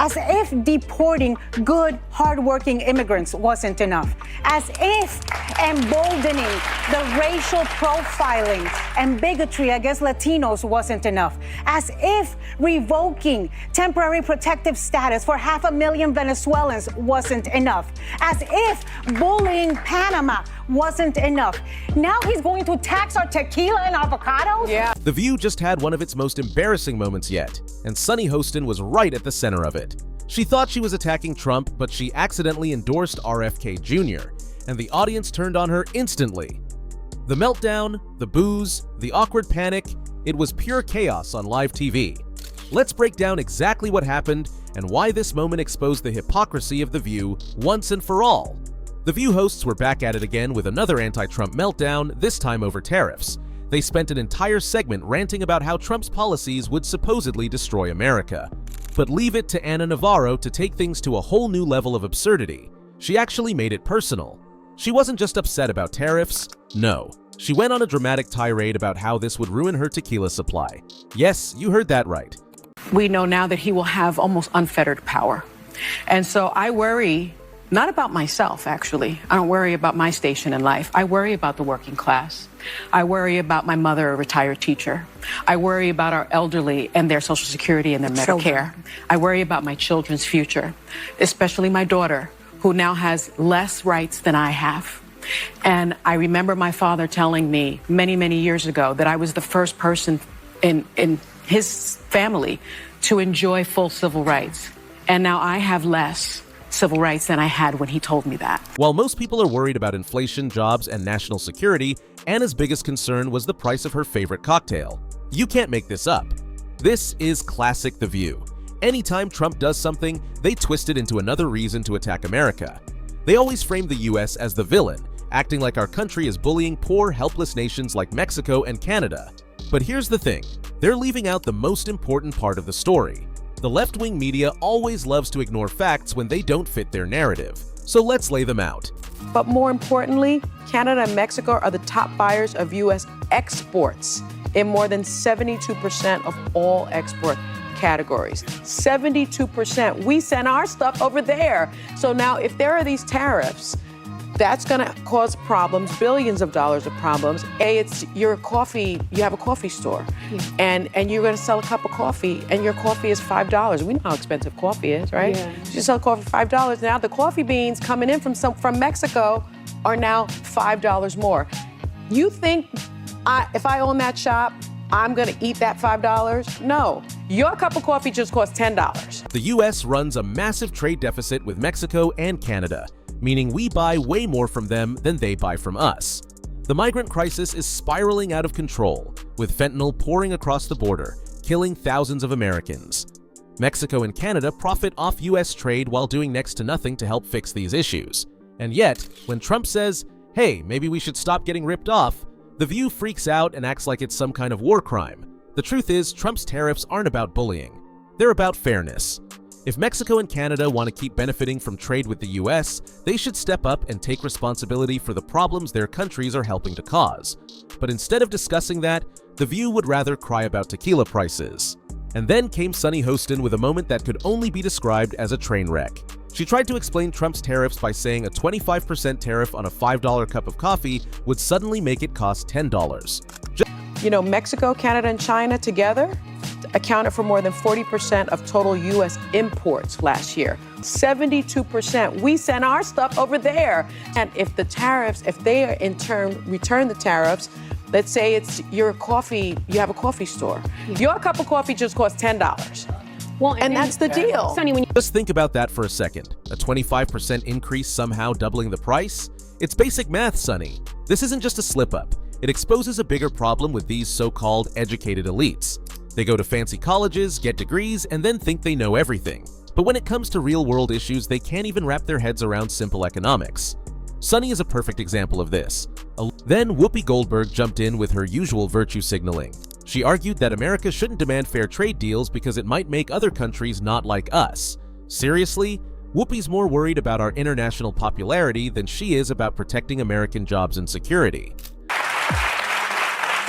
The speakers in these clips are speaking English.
As if deporting good, hardworking immigrants wasn't enough. As if emboldening the racial profiling and bigotry against Latinos wasn't enough. As if revoking temporary protective status for 500,000 Venezuelans wasn't enough. As if bullying Panama wasn't enough. Now he's going to tax our tequila and avocados? Yeah. The View just had one of its most embarrassing moments yet, and Sunny Hostin was right at the center of it. She thought she was attacking Trump, but she accidentally endorsed RFK Jr., and the audience turned on her instantly. The meltdown, the booze, the awkward panic, it was pure chaos on live TV. Let's break down exactly what happened and why this moment exposed the hypocrisy of The View once and for all. The View hosts were back at it again with another anti-Trump meltdown, this time over tariffs. They spent an entire segment ranting about how Trump's policies would supposedly destroy America. But leave it to Anna Navarro to take things to a whole new level of absurdity. She actually made it personal. She wasn't just upset about tariffs, no. She went on a dramatic tirade about how this would ruin her tequila supply. Yes, you heard that right. We know now that he will have almost unfettered power. And so I worry not about myself, actually. I don't worry about my station in life. I worry about the working class. I worry about my mother, a retired teacher. I worry about our elderly and their Social Security and their Medicare. I worry about my children's future, especially my daughter, who now has less rights than I have. And I remember my father telling me many, many years ago that I was the first person in his family to enjoy full civil rights. And now I have less civil rights than I had when he told me that. While most people are worried about inflation, jobs, and national security, Anna's biggest concern was the price of her favorite cocktail. You can't make this up. This is classic The View. Anytime Trump does something, they twist it into another reason to attack America. They always frame the US as the villain, acting like our country is bullying poor, helpless nations like Mexico and Canada. But here's the thing, they're leaving out the most important part of the story. The left-wing media always loves to ignore facts when they don't fit their narrative. So let's lay them out. But more importantly, Canada and Mexico are the top buyers of U.S. exports in more than 72% of all export categories. 72%. We send our stuff over there. So now if there are these tariffs, that's going to cause problems, billions of dollars of problems. It's your coffee, you have a coffee store, and you're going to sell a cup of coffee, and your coffee is $5. We know how expensive coffee is, right? Yeah. You sell coffee for $5. Now the coffee beans coming in from Mexico are now $5 more. You think if I own that shop, I'm going to eat that $5? No. Your cup of coffee just costs $10. The U.S. runs a massive trade deficit with Mexico and Canada, meaning we buy way more from them than they buy from us. The migrant crisis is spiraling out of control, with fentanyl pouring across the border, killing thousands of Americans. Mexico and Canada profit off U.S. trade while doing next to nothing to help fix these issues. And yet, when Trump says, hey, maybe we should stop getting ripped off, The View freaks out and acts like it's some kind of war crime. The truth is, Trump's tariffs aren't about bullying. They're about fairness. If Mexico and Canada want to keep benefiting from trade with the US, they should step up and take responsibility for the problems their countries are helping to cause. But instead of discussing that, The View would rather cry about tequila prices. And then came Sunny Hostin with a moment that could only be described as a train wreck. She tried to explain Trump's tariffs by saying a 25% tariff on a $5 cup of coffee would suddenly make it cost $10. You know, Mexico, Canada, and China together accounted for more than 40% of total U.S. imports last year. 72%. We send our stuff over there. And if the tariffs, if they in turn return the tariffs, let's say it's your coffee, you have a coffee store. Your cup of coffee just costs $10. Well, and that's the deal. Sunny, when you Just think about that for a second. A 25% increase somehow doubling the price? It's basic math, Sunny. This isn't just a slip-up. It exposes a bigger problem with these so-called educated elites. They go to fancy colleges, get degrees, and then think they know everything. But when it comes to real-world issues, they can't even wrap their heads around simple economics. Sunny is a perfect example of this. Then Whoopi Goldberg jumped in with her usual virtue signaling. She argued that America shouldn't demand fair trade deals because it might make other countries not like us. Seriously? Whoopi's more worried about our international popularity than she is about protecting American jobs and security.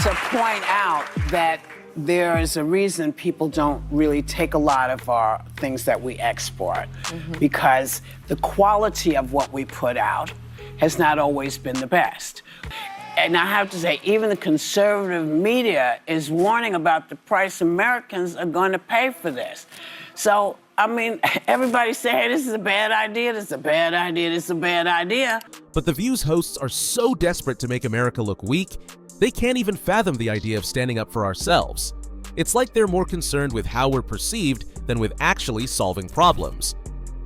To point out that there is a reason people don't really take a lot of our things that we export, because the quality of what we put out has not always been the best. And I have to say, even the conservative media is warning about the price Americans are going to pay for this. So, I mean, everybody say, hey, this is a bad idea, this is a bad idea, this is a bad idea. But The View's hosts are so desperate to make America look weak, they can't even fathom the idea of standing up for ourselves. It's like they're more concerned with how we're perceived than with actually solving problems.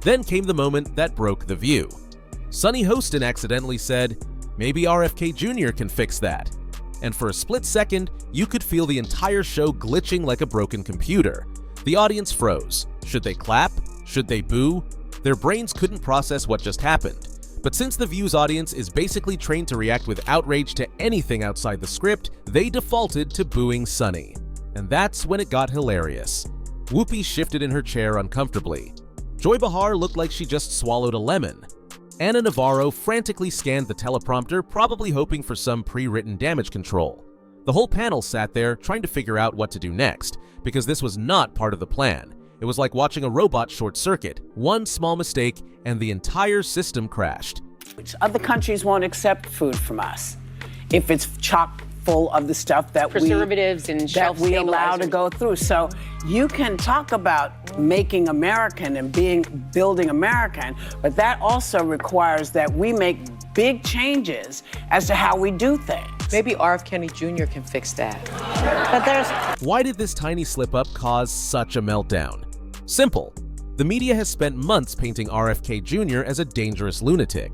Then came the moment that broke The View. Sunny Hostin accidentally said, maybe RFK Jr. can fix that. And for a split second, you could feel the entire show glitching like a broken computer. The audience froze. Should they clap? Should they boo? Their brains couldn't process what just happened. But since The View's audience is basically trained to react with outrage to anything outside the script, they defaulted to booing Sunny. And that's when it got hilarious. Whoopi shifted in her chair uncomfortably. Joy Behar looked like she just swallowed a lemon. Anna Navarro frantically scanned the teleprompter, probably hoping for some pre-written damage control. The whole panel sat there trying to figure out what to do next, because this was not part of the plan. It was like watching a robot short circuit. One small mistake and the entire system crashed. Other countries won't accept food from us if it's chock full of the stuff that preservatives and shelf we allow stabilizers. to go through. So you can talk about making American and building American, but that also requires that we make big changes as to how we do things. Maybe RFK Jr. can fix that. But there's Why did this tiny slip-up cause such a meltdown? Simple. The media has spent months painting RFK Jr. as a dangerous lunatic.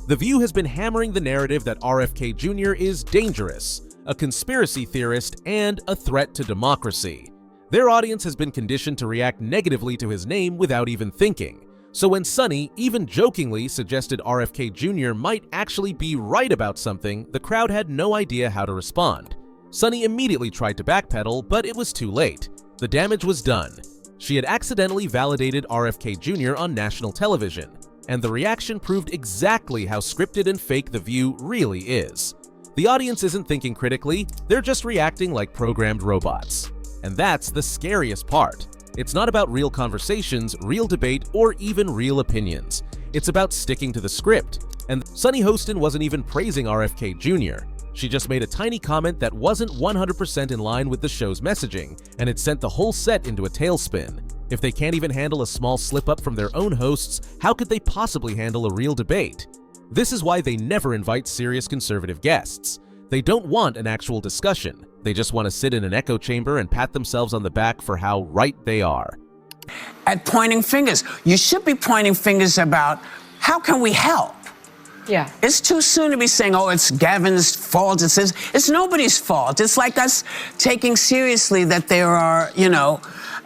The View has been hammering the narrative that RFK Jr. is dangerous, a conspiracy theorist, and a threat to democracy. Their audience has been conditioned to react negatively to his name without even thinking. So when Sunny, even jokingly, suggested RFK Jr. might actually be right about something, the crowd had no idea how to respond. Sunny immediately tried to backpedal, but it was too late. The damage was done. She had accidentally validated RFK Jr. on national television, and the reaction proved exactly how scripted and fake The View really is. The audience isn't thinking critically, they're just reacting like programmed robots. And that's the scariest part. It's not about real conversations, real debate, or even real opinions. It's about sticking to the script. And Sunny Hostin wasn't even praising RFK Jr. She just made a tiny comment that wasn't 100% in line with the show's messaging, and it sent the whole set into a tailspin. If they can't even handle a small slip-up from their own hosts, how could they possibly handle a real debate? This is why they never invite serious conservative guests. They don't want an actual discussion. They just want to sit in an echo chamber and pat themselves on the back for how right they are. At pointing fingers, you should be pointing fingers about how can we help? Yeah. It's too soon to be saying, oh, it's Gavin's fault. It's nobody's fault. It's like us taking seriously that there are,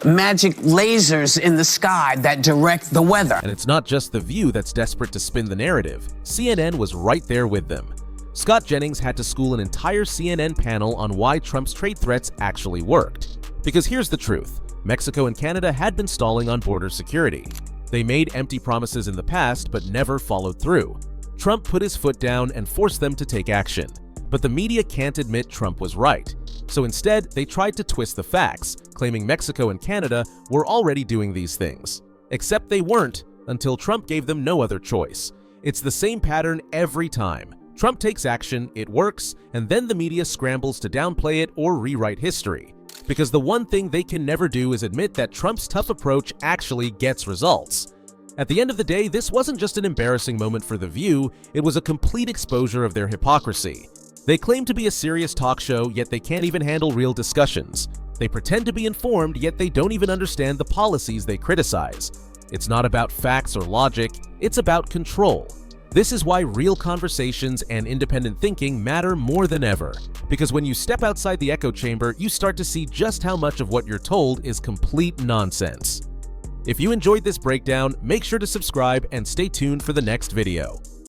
magic lasers in the sky that direct the weather. And it's not just The View that's desperate to spin the narrative. CNN was right there with them. Scott Jennings had to school an entire CNN panel on why Trump's trade threats actually worked. Because here's the truth. Mexico and Canada had been stalling on border security. They made empty promises in the past but never followed through. Trump put his foot down and forced them to take action. But the media can't admit Trump was right. So instead, they tried to twist the facts, claiming Mexico and Canada were already doing these things. Except they weren't, until Trump gave them no other choice. It's the same pattern every time. Trump takes action, it works, and then the media scrambles to downplay it or rewrite history. Because the one thing they can never do is admit that Trump's tough approach actually gets results. At the end of the day, this wasn't just an embarrassing moment for The View, it was a complete exposure of their hypocrisy. They claim to be a serious talk show, yet they can't even handle real discussions. They pretend to be informed, yet they don't even understand the policies they criticize. It's not about facts or logic, it's about control. This is why real conversations and independent thinking matter more than ever. Because when you step outside the echo chamber, you start to see just how much of what you're told is complete nonsense. If you enjoyed this breakdown, make sure to subscribe and stay tuned for the next video.